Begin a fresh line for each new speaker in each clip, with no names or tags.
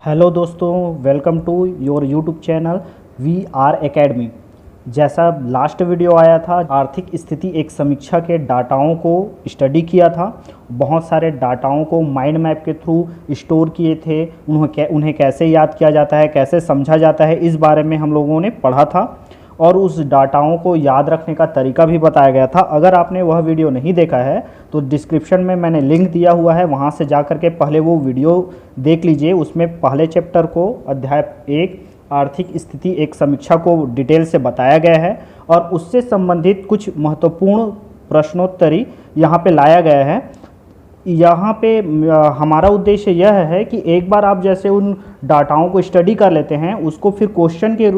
Hello दोस्तों, welcome to your YouTube channel we are academy. जैसा last video आया था, आर्थिक स्थिति एक समीक्षा के डाटाओं को स्टडी किया था। बहुत सारे डाटाओं को माइंड मैप के थ्रू स्टोर किए थे। उन्हें कैसे याद किया जाता है, कैसे समझा जाता है, इस बारे में हम लोगों ने पढ़ा था और उस डाटाओं को याद रखने का तरीका भी बताया गया था। अगर आपने वह वीडियो नहीं देखा है तो डिस्क्रिप्शन में मैंने लिंक दिया हुआ है, वहाँ से जा कर के पहले वो वीडियो देख लीजिए। उसमें पहले चैप्टर को अध्याय 1 आर्थिक स्थिति एक समीक्षा को डिटेल से बताया गया है और उससे संबंधित कुछ महत्वपूर्ण प्रश्नोत्तरी यहाँ पे लाया गया है। यहाँ पे हमारा उद्देश्य यह है कि एक बार आप जैसे उन डाटाओं को स्टडी कर लेते हैं, उसको फिर क्वेश्चन के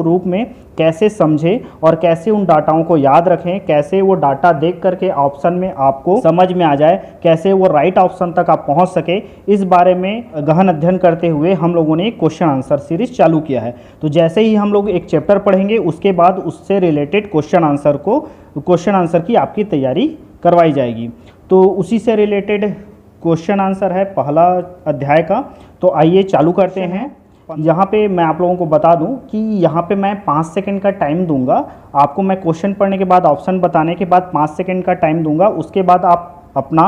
रूप में कैसे समझें और कैसे उन डाटाओं को याद रखें, कैसे वो डाटा देख करके ऑप्शन में आपको समझ में आ जाए, कैसे वो राइट ऑप्शन तक आप पहुँच सके, इस बारे में गहन अध्ययन करते हुए हम लोगों ने एक क्वेश्चन आंसर सीरीज चालू किया है। तो जैसे ही हम लोग एक चैप्टर पढ़ेंगे, उसके बाद उससे रिलेटेड क्वेश्चन आंसर की आपकी तैयारी करवाई जाएगी। तो उसी से रिलेटेड क्वेश्चन आंसर है पहला अध्याय का। तो आइए चालू करते हैं। यहाँ पे मैं आप लोगों को बता दूं कि यहाँ पे मैं 5 सेकंड का टाइम दूंगा आपको। मैं क्वेश्चन पढ़ने के बाद, ऑप्शन बताने के बाद 5 सेकंड का टाइम दूंगा। उसके बाद आप अपना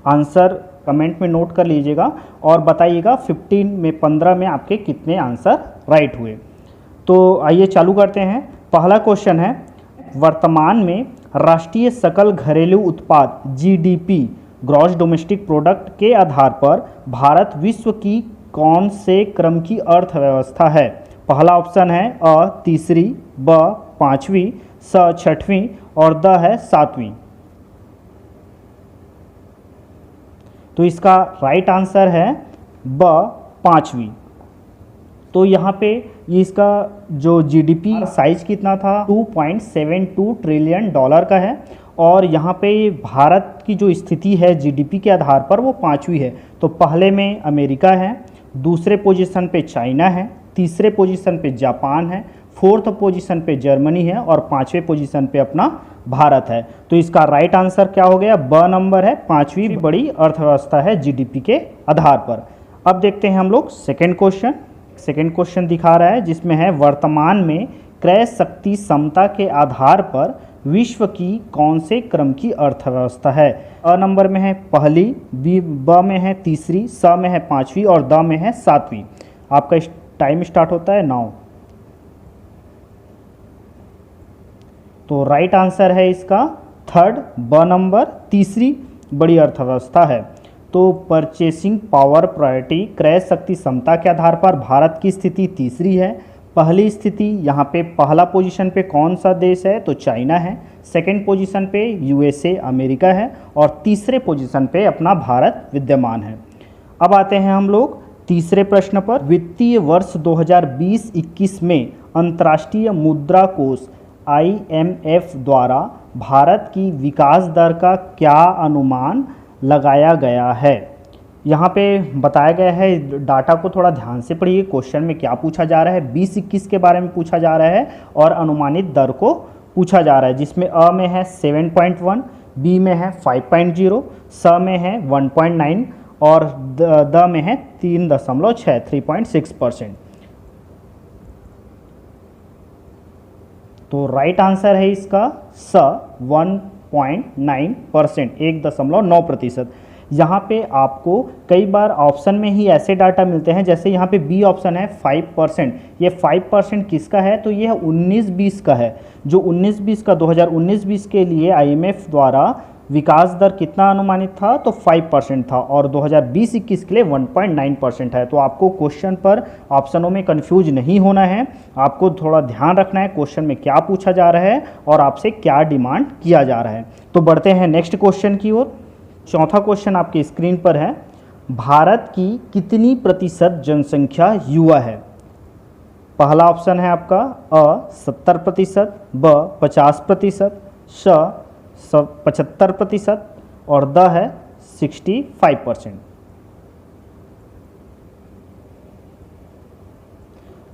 आंसर कमेंट में नोट कर लीजिएगा और बताइएगा 15 में आपके कितने आंसर राइट हुए। तो आइए चालू करते हैं। पहला क्वेश्चन है, वर्तमान में राष्ट्रीय सकल घरेलू उत्पाद जीडीपी ग्रॉस डोमेस्टिक प्रोडक्ट के आधार पर भारत विश्व की कौन से क्रम की अर्थव्यवस्था है? पहला ऑप्शन है अ तीसरी, ब पांचवी, स छठवीं और द है सातवीं। तो इसका राइट आंसर है ब पांचवी। तो यहाँ पे ये इसका जो जीडीपी साइज कितना था, 2.72 ट्रिलियन डॉलर का है और यहाँ पे भारत की जो स्थिति है जीडीपी के आधार पर वो पांचवी है। तो पहले में अमेरिका है, दूसरे पोजीशन पे चाइना है, तीसरे पोजीशन पे जापान है, फोर्थ पोजीशन पे जर्मनी है और पांचवें पोजीशन पे अपना भारत है। तो इसका राइट आंसर क्या हो गया? ब नंबर है, पांचवी बड़ी अर्थव्यवस्था है जीडीपी के आधार पर। अब देखते हैं हम लोग सेकेंड क्वेश्चन दिखा रहा है, जिसमें है वर्तमान में क्रय शक्ति समता के आधार पर विश्व की कौन से क्रम की अर्थव्यवस्था है? अ नंबर में है पहली, ब में है तीसरी, स में है पांचवी और द में है सातवीं। आपका टाइम स्टार्ट होता है 9। तो राइट आंसर है इसका थर्ड, ब नंबर, तीसरी बड़ी अर्थव्यवस्था है। तो परचेसिंग पावर प्रायोरिटी क्रय शक्ति क्षमता के आधार पर भारत की स्थिति तीसरी है। पहली स्थिति यहाँ पे पहला पोजीशन पे कौन सा देश है? तो चाइना है। सेकंड पोजीशन पे यूएसए अमेरिका है और तीसरे पोजीशन पे अपना भारत विद्यमान है। अब आते हैं हम लोग तीसरे प्रश्न पर। वित्तीय वर्ष 2020-21 में अंतर्राष्ट्रीय मुद्रा कोष IMF द्वारा भारत की विकास दर का क्या अनुमान लगाया गया है? यहाँ पे बताया गया है, डाटा को थोड़ा ध्यान से पढ़िए। क्वेश्चन में क्या पूछा जा रहा है? 20-21 के बारे में पूछा जा रहा है और अनुमानित दर को पूछा जा रहा है, जिसमें अ में है 7.1, बी में है 5.0, स में है 1.9 और द में है 3.6 तो राइट आंसर है इसका स 1.9%, 1.9%। यहाँ पे आपको कई बार ऑप्शन में ही ऐसे डाटा मिलते हैं, जैसे यहाँ पे बी ऑप्शन है 5%। ये 5% किसका है? तो ये 19-20 का है। जो 19-20 का 2019-20 के लिए IMF द्वारा विकास दर कितना अनुमानित था? तो 5% था और 2020-21 के लिए 1.9% है। तो आपको क्वेश्चन पर ऑप्शनों में कंफ्यूज नहीं होना है, आपको थोड़ा ध्यान रखना है क्वेश्चन में क्या पूछा जा रहा है और आपसे क्या डिमांड किया जा रहा है। तो बढ़ते हैं नेक्स्ट क्वेश्चन की ओर। चौथा क्वेश्चन आपकी स्क्रीन पर है, भारत की कितनी प्रतिशत जनसंख्या युवा है? पहला ऑप्शन है आपका अ 70%, ब 50%, श 75% और द है 65%।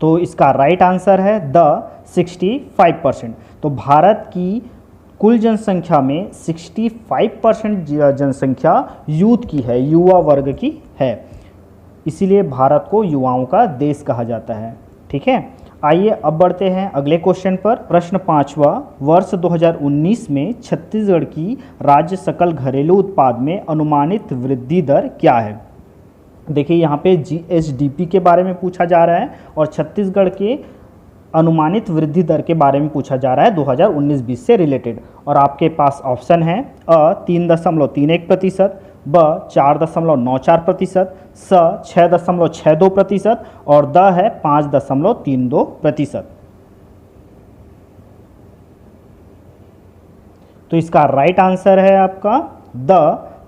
तो इसका राइट आंसर है द 65%। तो भारत की कुल जनसंख्या में 65% जनसंख्या यूथ की है, युवा वर्ग की है। इसीलिए भारत को युवाओं का देश कहा जाता है। ठीक है, आइए अब बढ़ते हैं अगले क्वेश्चन पर। प्रश्न 5वां, वर्ष 2019 में छत्तीसगढ़ की राज्य सकल घरेलू उत्पाद में अनुमानित वृद्धि दर क्या है? देखिए यहाँ पे जीएसडीपी के बारे में पूछा जा रहा है और छत्तीसगढ़ के अनुमानित वृद्धि दर के बारे में पूछा जा रहा है 2019-20 से रिलेटेड। और आपके पास ऑप्शन है अ 3.31%, ब 4.94%, स 6.62% और द है 5.32%। तो इसका राइट आंसर है आपका द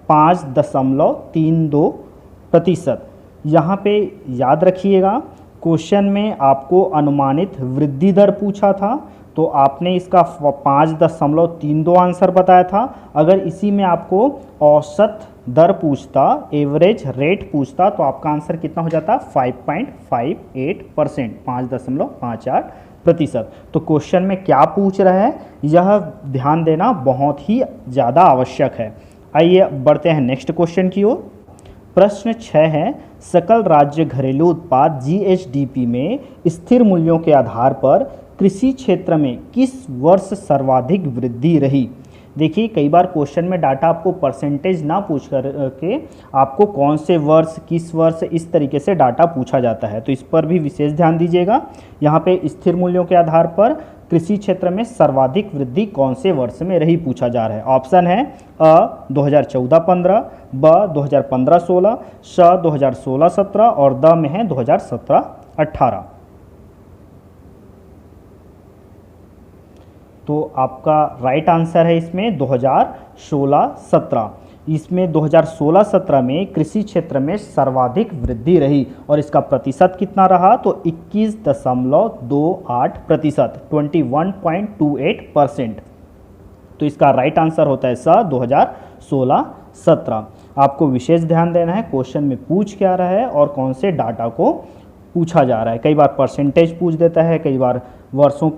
5.32%। यहाँ पे याद रखिएगा, क्वेश्चन में आपको अनुमानित वृद्धि दर पूछा था तो आपने इसका 5.32 आंसर बताया था। अगर इसी में आपको औसत दर पूछता, एवरेज रेट पूछता, तो आपका आंसर कितना हो जाता? 5.58%, 5.58%। तो क्वेश्चन में क्या पूछ रहा है यह ध्यान देना बहुत ही ज़्यादा आवश्यक है। आइए बढ़ते हैं नेक्स्ट क्वेश्चन की ओर। प्रश्न 6 है, सकल राज्य घरेलू उत्पाद जीएसडीपी में स्थिर मूल्यों के आधार पर कृषि क्षेत्र में किस वर्ष सर्वाधिक वृद्धि रही? देखिए कई बार क्वेश्चन में डाटा आपको परसेंटेज ना पूछ कर के आपको कौन से वर्ष, किस वर्ष, इस तरीके से डाटा पूछा जाता है, तो इस पर भी विशेष ध्यान दीजिएगा। यहाँ पे स्थिर मूल्यों के आधार पर कृषि क्षेत्र में सर्वाधिक वृद्धि कौन से वर्ष में रही पूछा जा रहा है। ऑप्शन है अ 2014-15, ब 2015-16, श 2016-17 और द में है 2017-18। तो आपका राइट आंसर है इसमें 2016-17। इसमें 2016-17 में कृषि क्षेत्र में सर्वाधिक वृद्धि रही और इसका प्रतिशत कितना रहा? तो 21.28%, 21.28%। तो इसका राइट आंसर होता है स 2016-17। आपको विशेष ध्यान देना है क्वेश्चन में पूछ क्या रहा है और कौन से डाटा को पूछा जा रहा है। कई बार परसेंटेज पूछ देता है, कई बार वर्षों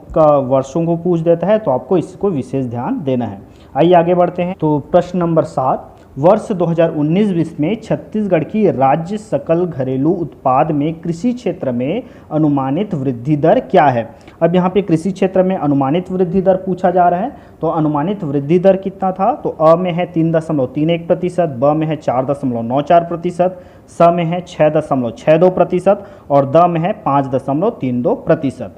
को पूछ देता है, तो आपको इसको विशेष ध्यान देना है। आइए आगे बढ़ते हैं। तो प्रश्न नंबर 7, वर्ष 2019-20 में छत्तीसगढ़ की राज्य सकल घरेलू उत्पाद में कृषि क्षेत्र में अनुमानित वृद्धि दर क्या है? अब यहाँ पे कृषि क्षेत्र में अनुमानित वृद्धि दर पूछा जा रहा है, तो अनुमानित वृद्धि दर कितना था? तो अ में है 3.31%, ब में है 4.94%, स में है 6.62% और द में है 5.32%।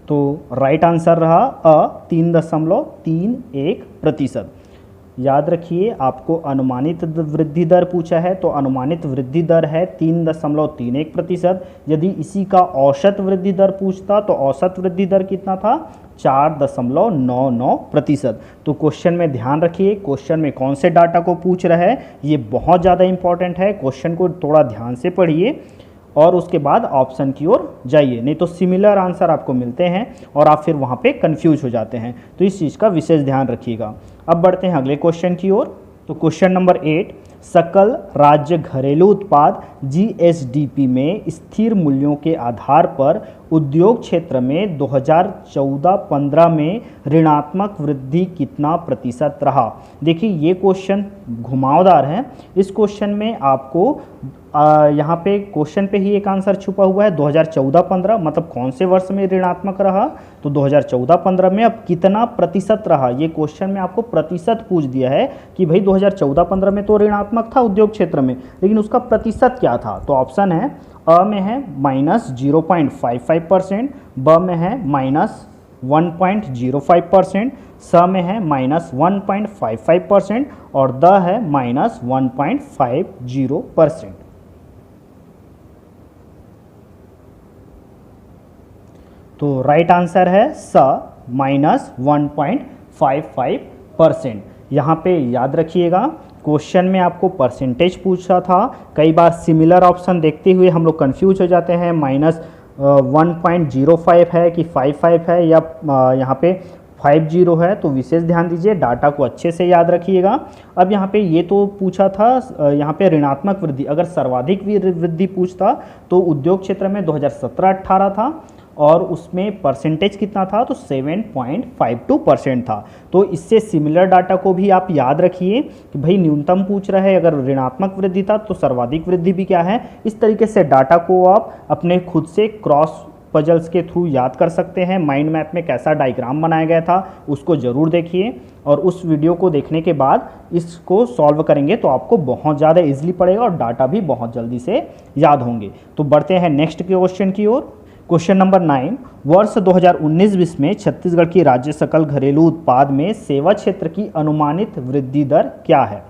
तो राइट आंसर रहा अ 3.31%। याद रखिए आपको अनुमानित वृद्धि दर पूछा है तो अनुमानित वृद्धि दर है 3.31%। यदि इसी का औसत वृद्धि दर पूछता तो औसत वृद्धि दर कितना था? 4.99%। तो क्वेश्चन में ध्यान रखिए, क्वेश्चन में कौन से डाटा को पूछ रहा है ये बहुत ज़्यादा इंपॉर्टेंट है। क्वेश्चन को थोड़ा ध्यान से पढ़िए और उसके बाद ऑप्शन की ओर जाइए, नहीं तो सिमिलर आंसर आपको मिलते हैं और आप फिर वहाँ पे कंफ्यूज हो जाते हैं। तो इस चीज़ का विशेष ध्यान रखिएगा। अब बढ़ते हैं अगले क्वेश्चन की ओर। तो क्वेश्चन नंबर 8, सकल राज्य घरेलू उत्पाद जीएसडीपी में स्थिर मूल्यों के आधार पर उद्योग क्षेत्र में 2014-15 में ऋणात्मक वृद्धि कितना प्रतिशत रहा? देखिए ये क्वेश्चन घुमावदार है। इस क्वेश्चन में आपको यहाँ पे क्वेश्चन पे ही एक आंसर छुपा हुआ है 2014-15, मतलब कौन से वर्ष में ऋणात्मक रहा? तो 2014-15 में अब कितना प्रतिशत रहा? ये क्वेश्चन में आपको प्रतिशत पूछ दिया है कि भाई 2014-15 में तो ऋणात्मक था उद्योग क्षेत्र में, लेकिन उसका प्रतिशत क्या था? तो ऑप्शन है अ में है -0.55%, ब में है -1.05%, स में है -1.55% और द है -1.50%। तो राइट आंसर है स -1.55%। यहाँ पे याद रखिएगा क्वेश्चन में आपको परसेंटेज पूछा था। कई बार सिमिलर ऑप्शन देखते हुए हम लोग कंफ्यूज हो जाते हैं, -1.05 है कि 55 है या यहाँ पे 50 है। तो विशेष ध्यान दीजिए, डाटा को अच्छे से याद रखिएगा। अब यहाँ पे ये तो पूछा था यहाँ पे ऋणात्मक वृद्धि, अगर सर्वाधिक वृद्धि पूछता तो उद्योग क्षेत्र में 2017-18 था और उसमें परसेंटेज कितना था, तो 7.52% था। तो इससे सिमिलर डाटा को भी आप याद रखिए कि भाई न्यूनतम पूछ रहा है, अगर ऋणात्मक वृद्धि था तो सर्वाधिक वृद्धि भी क्या है। इस तरीके से डाटा को आप अपने खुद से क्रॉस पजल्स के थ्रू याद कर सकते हैं। माइंड मैप में कैसा डायग्राम बनाया गया था उसको ज़रूर देखिए, और उस वीडियो को देखने के बाद इसको सॉल्व करेंगे तो आपको बहुत ज़्यादा इजीली पड़ेगा और डाटा भी बहुत जल्दी से याद होंगे। तो बढ़ते हैं नेक्स्ट क्वेश्चन की ओर। क्वेश्चन नंबर 9, वर्ष 2019-20 में छत्तीसगढ़ की राज्य सकल घरेलू उत्पाद में सेवा क्षेत्र की अनुमानित वृद्धि दर क्या है।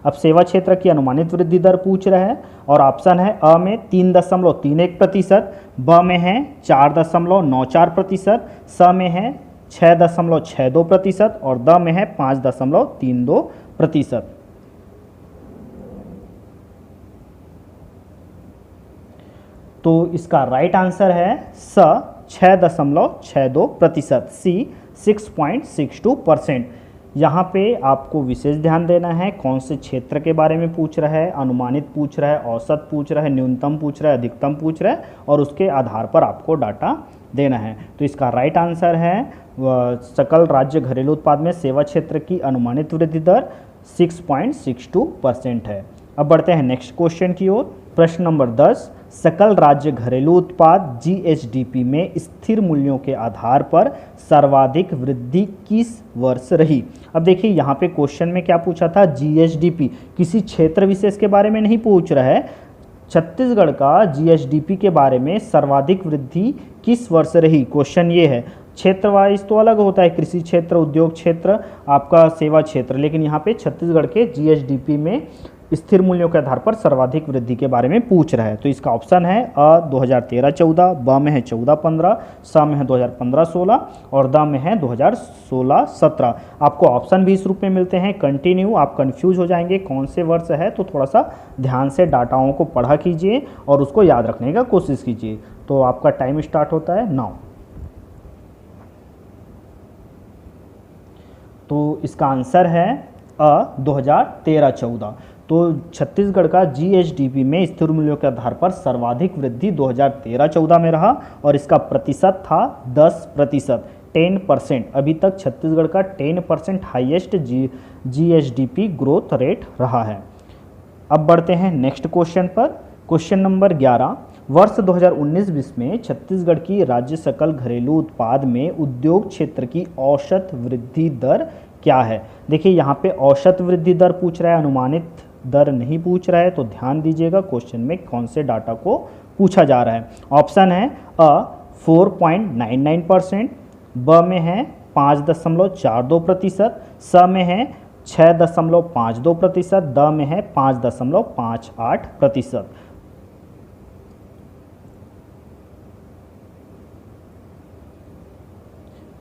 अब सेवा क्षेत्र की अनुमानित वृद्धि दर पूछ रहा है और ऑप्शन है अ में 3.31%, ब में है 4.94%, स में है 6.62% और द में है 5.32%। तो इसका राइट आंसर है स 6.62%, सी 6.62%। यहाँ पे आपको विशेष ध्यान देना है कौन से क्षेत्र के बारे में पूछ रहा है, अनुमानित पूछ रहा है, औसत पूछ रहा है, न्यूनतम पूछ रहा है, अधिकतम पूछ रहा है, और उसके आधार पर आपको डाटा देना है। तो इसका राइट आंसर है सकल राज्य घरेलू उत्पाद में सेवा क्षेत्र की अनुमानित वृद्धि दर 6.62% है। अब बढ़ते हैं नेक्स्ट क्वेश्चन की ओर। प्रश्न नंबर 10, सकल राज्य घरेलू उत्पाद जीएचडीपी में स्थिर मूल्यों के आधार पर सर्वाधिक वृद्धि किस वर्ष रही। अब देखिए यहाँ पे क्वेश्चन में क्या पूछा था, जीएचडीपी, किसी क्षेत्र विशेष के बारे में नहीं पूछ रहा है। छत्तीसगढ़ का जीएचडीपी के बारे में सर्वाधिक वृद्धि किस वर्ष रही, क्वेश्चन ये है। क्षेत्र वाइज तो अलग होता है, कृषि क्षेत्र, उद्योग क्षेत्र, आपका सेवा क्षेत्र, लेकिन यहाँ पे छत्तीसगढ़ के जीएचडीपी में स्थिर मूल्यों के आधार पर सर्वाधिक वृद्धि के बारे में पूछ रहा है। तो इसका ऑप्शन है अ 2013-14, ब में है 14-15, स में है 2015-16 और द में है 2016-17। आपको ऑप्शन भी इस रूप में मिलते हैं। कंटिन्यू, आप कंफ्यूज हो जाएंगे कौन से वर्ष है, तो थोड़ा सा ध्यान से डाटाओं को पढ़ा कीजिए और उसको याद रखने का कोशिश कीजिए। तो आपका टाइम स्टार्ट होता है नाउ। तो इसका आंसर है अ 2013-14। तो छत्तीसगढ़ का जीएचडीपी में स्थिर मूल्यों के आधार पर सर्वाधिक वृद्धि 2013-14 में रहा और इसका प्रतिशत था 10%, 10%। अभी तक छत्तीसगढ़ का 10% हाईएस्ट जीएचडीपी ग्रोथ रेट रहा है। अब बढ़ते हैं नेक्स्ट क्वेश्चन पर। क्वेश्चन नंबर 11, वर्ष 2019-20 में छत्तीसगढ़ की राज्य सकल घरेलू उत्पाद में उद्योग क्षेत्र की औसत वृद्धि दर क्या है। देखिए यहाँ पे औसत वृद्धि दर पूछ रहा है, अनुमानित दर नहीं पूछ रहा है, तो ध्यान दीजिएगा क्वेश्चन में कौन से डाटा को पूछा जा रहा है। ऑप्शन है अ 4.99%, ब में है 5.42%, स में है 6.52%, द में है 5.58%।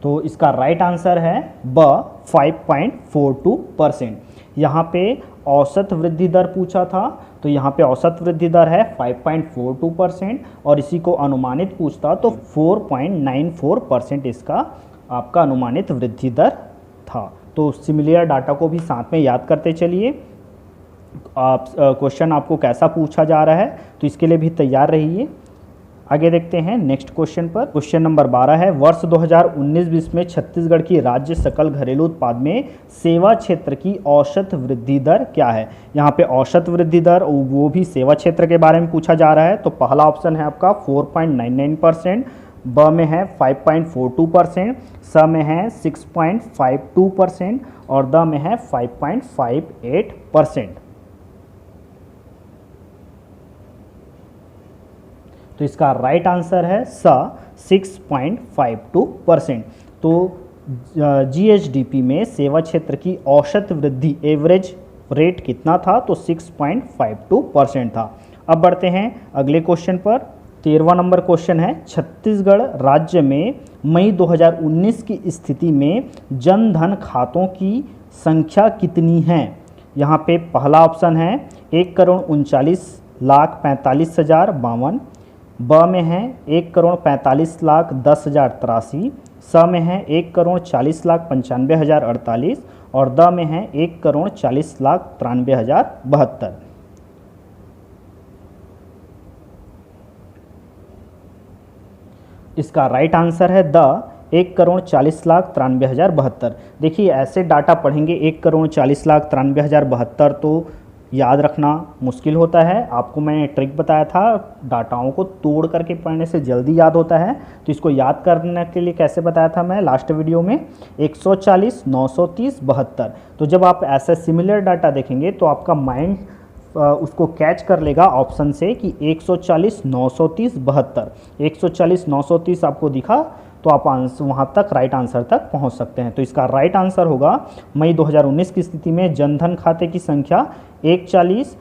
तो इसका राइट आंसर है ब 5.42%। यहाँ पे औसत वृद्धि दर पूछा था, तो यहाँ पे औसत वृद्धि दर है 5.42% और इसी को अनुमानित पूछता तो 4.94% इसका आपका अनुमानित वृद्धि दर था। तो सिमिलर डाटा को भी साथ में याद करते चलिए। आप क्वेश्चन आपको कैसा पूछा जा रहा है तो इसके लिए भी तैयार रहिए। आगे देखते हैं नेक्स्ट क्वेश्चन पर। क्वेश्चन नंबर 12 है, वर्ष 2019-20 में छत्तीसगढ़ की राज्य सकल घरेलू उत्पाद में सेवा क्षेत्र की औसत वृद्धि दर क्या है। यहाँ पे औसत वृद्धि दर वो भी सेवा क्षेत्र के बारे में पूछा जा रहा है। तो पहला ऑप्शन है आपका 4.99%, ब में है 5.42%, स में है 6.52% और द में है 5.58%। तो इसका राइट आंसर है स 6.52%। तो जीएचडीपी में सेवा क्षेत्र की औसत वृद्धि एवरेज रेट कितना था, तो 6.52% था। अब बढ़ते हैं अगले क्वेश्चन पर। 13वां नंबर क्वेश्चन है, छत्तीसगढ़ राज्य में मई 2019 की स्थिति में जनधन खातों की संख्या कितनी है। यहाँ पे पहला ऑप्शन है 1,39,45,052, ब में है 1,45,10,083, स में है 1,40,95,048 और द में है 1,40,93,072। इसका राइट आंसर है द 1,40,93,072। देखिए ऐसे डाटा पढ़ेंगे 1,40,93,072 तो याद रखना मुश्किल होता है। आपको मैंने ट्रिक बताया था, डाटाओं को तोड़ करके पढ़ने से जल्दी याद होता है। तो इसको याद करने के लिए कैसे बताया था मैं लास्ट वीडियो में, 140, 930, 72। तो जब आप ऐसा सिमिलर डाटा देखेंगे तो आपका माइंड उसको कैच कर लेगा ऑप्शन से कि 140, 930, 72। 140, 930 आपको दिखा तो आप वहाँ तक राइट आंसर तक पहुँच सकते हैं। तो इसका राइट आंसर होगा मई 2019 की स्थिति में जनधन खाते की संख्या 140,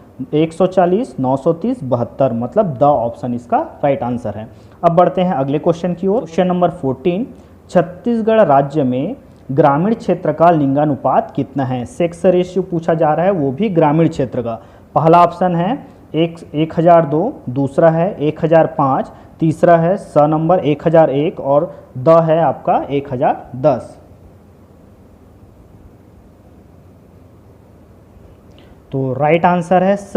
930, 72, मतलब द ऑप्शन इसका राइट आंसर है। अब बढ़ते हैं अगले क्वेश्चन की ओर। क्वेश्चन नंबर 14, छत्तीसगढ़ राज्य में ग्रामीण क्षेत्र का लिंगानुपात कितना है? सेक्स रेशियो पूछा जा रहा है, वो भी ग्रामीण क्षेत्र का। पहला ऑप्शन है 1002, दूसरा है 1005, तीसरा है स नंबर 1001 और द है आपका 1010। तो राइट आंसर है स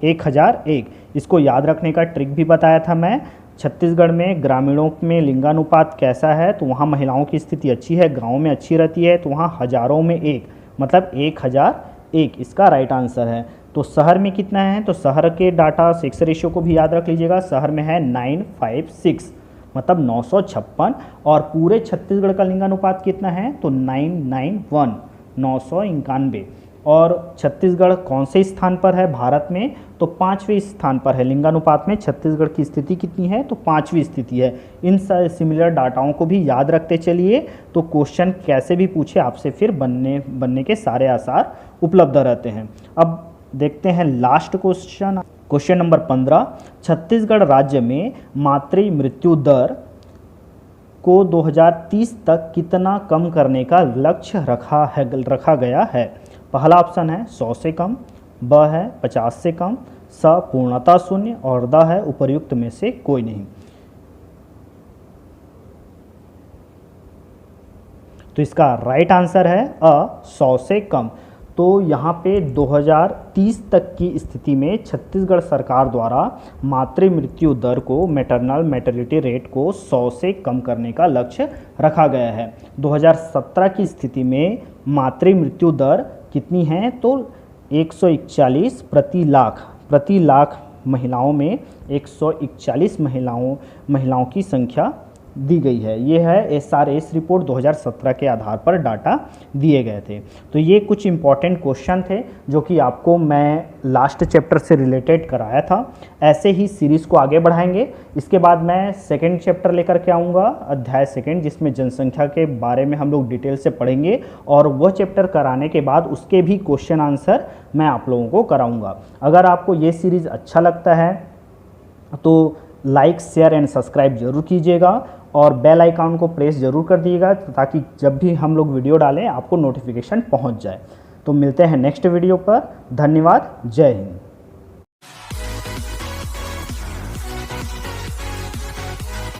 1001। इसको याद रखने का ट्रिक भी बताया था मैं। छत्तीसगढ़ में ग्रामीणों में लिंगानुपात कैसा है, तो वहाँ महिलाओं की स्थिति अच्छी है, गांव में अच्छी रहती है, तो वहाँ हजारों में एक, मतलब 1001 इसका राइट आंसर है। तो शहर में कितना है, तो शहर के डाटा सेक्स रेशियो को भी याद रख लीजिएगा। शहर में है 956, मतलब 956। और पूरे छत्तीसगढ़ का लिंगानुपात कितना है, तो 991, 991। और छत्तीसगढ़ कौन से स्थान पर है भारत में, तो 5वें स्थान पर है। लिंगानुपात में छत्तीसगढ़ की स्थिति कितनी है, तो 5वीं स्थिति है। इन सिमिलर डाटाओं को भी याद रखते चलिए, तो क्वेश्चन कैसे भी पूछे आपसे फिर बनने के सारे आसार उपलब्ध रहते हैं। अब देखते हैं last question, question number 15। Chhattisgarh राज्य में मातृ मृत्यु दर को 2030 तक कितना कम करने का लक्ष्य रखा गया है? पहला ऑप्शन है 100 से कम, ब है 50 से कम, स पूर्णतः शून्य और द है उपर्युक्त में से कोई नहीं। तो इसका राइट आंसर है 100 से कम। तो यहाँ पे 2030 तक की स्थिति में छत्तीसगढ़ सरकार द्वारा मातृ मृत्यु दर को, मैटरनल मैटरनिटी रेट को 100 से कम करने का लक्ष्य रखा गया है। 2017 की स्थिति में मातृ मृत्यु दर कितनी है, तो 141 प्रति लाख महिलाओं में 141 महिलाओं की संख्या दी गई है। ये है SRS रिपोर्ट 2017 के आधार पर डाटा दिए गए थे। तो ये कुछ इंपॉर्टेंट क्वेश्चन थे जो कि आपको मैं लास्ट चैप्टर से रिलेटेड कराया था। ऐसे ही सीरीज़ को आगे बढ़ाएंगे। इसके बाद मैं सेकंड चैप्टर लेकर के आऊँगा, अध्याय सेकंड, जिसमें जनसंख्या के बारे में हम लोग डिटेल से पढ़ेंगे और वह चैप्टर कराने के बाद उसके भी क्वेश्चन आंसर मैं आप लोगों को कराऊँगा। अगर आपको ये सीरीज़ अच्छा लगता है तो लाइक, शेयर एंड सब्सक्राइब जरूर कीजिएगा और बेल आइकन को प्रेस जरूर कर दिएगा ताकि जब भी हम लोग वीडियो डालें आपको नोटिफिकेशन पहुंच जाए। तो मिलते हैं नेक्स्ट वीडियो पर। धन्यवाद। जय हिंद।